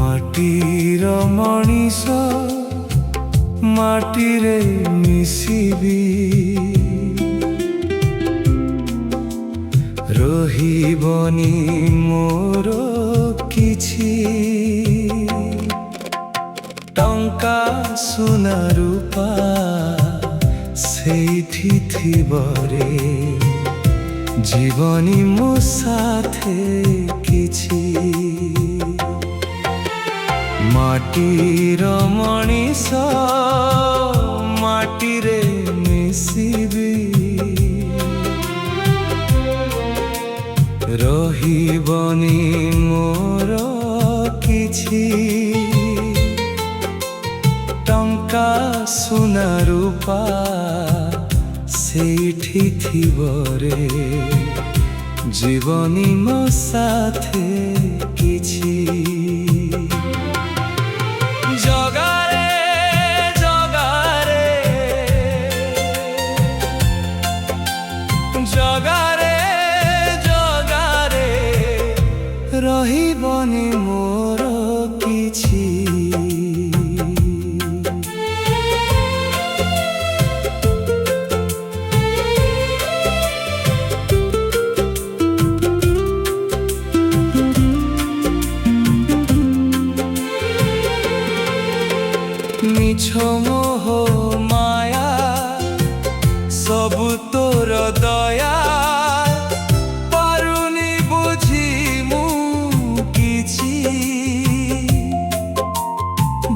ମାଟିର ମଣିଷ ମାଟିରେ ମିଶିବି, ରହିବନି ମୋର କିଛି। ଟଙ୍କା ସୁନା ରୂପା ସେଇଠି ଥିବରେ, ଜୀବନି ମୋ ସାଥେ କିଛି। ମାଟିର ମଣିଷ ମାଟିରେ ମିଶିବି, ରହିବନି ମୋର କିଛି। ଟଙ୍କା ସୁନା ରୂପା ସେଇଠି ଥିବରେ, ଜୀବନି ମୋ ସାଥେ କିଛି। ଜଗାରେ ଜଗାରେ ଜଗାରେ ଜଗାରେ, ରହିବନି ମୋର କିଛି। মিছ মোহ মায়া সবু তোর দয়া, পারুনি বুঝি মু কিছু।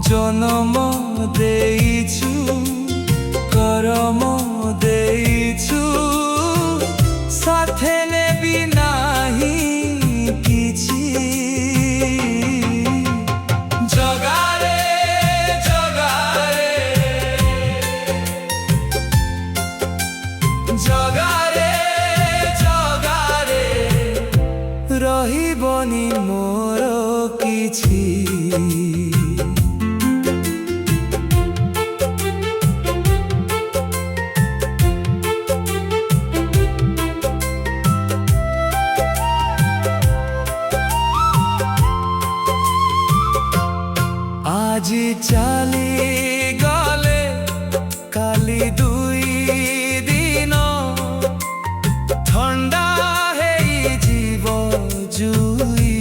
জনম দেইছু করম দেইছু, সাথে নেবি নাহি কিছু। জগারে জগারে জগারে জগারে, ରହିବନି ମୋର କିଛି। আজি চালি গলে কালি দুই দিন, ঠান্ডা ହେଇଯିବ ଜୁଇ।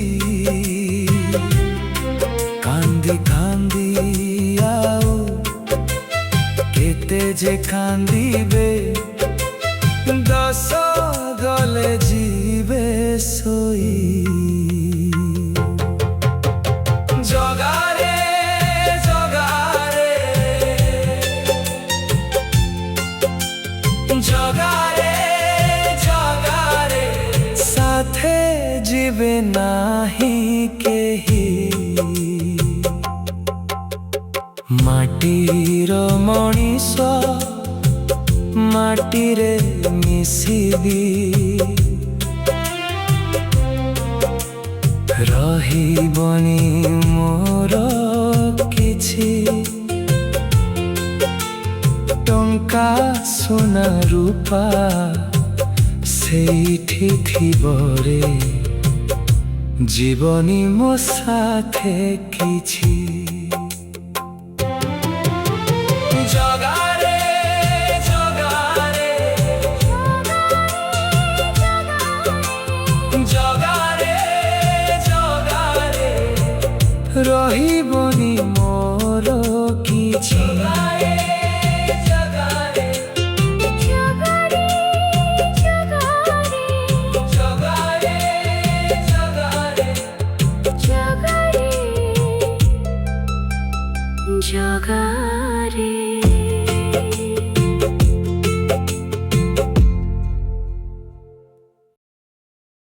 କାନ୍ଦି କାନ୍ଦି ଆଉ କେତେ ଯେ କାନ୍ଦିବେ, ଦଶ ଗଲେ ଯିବେ ଶୋଇ। ଜଗାରେ ଜଗାରେ জগারে জগারে, সাথে ଯିବେ ନାହିଁ କେହି। ମାଟିର ମଣିଷ ମାଟିରେ ମିଶିବି, ରହିବନି ମୋର କିଛି। ଟଙ୍କା ସୁନା ରୂପା ସେଇଠି ଥିବରେ, ଜୀବନି ମୋ ସାଥେ କିଛି। ଜଗାରେ ଜଗାରେ ଜଗାରେ ଜଗାରେ, ରହିବନି ମୋର କିଛି। Joga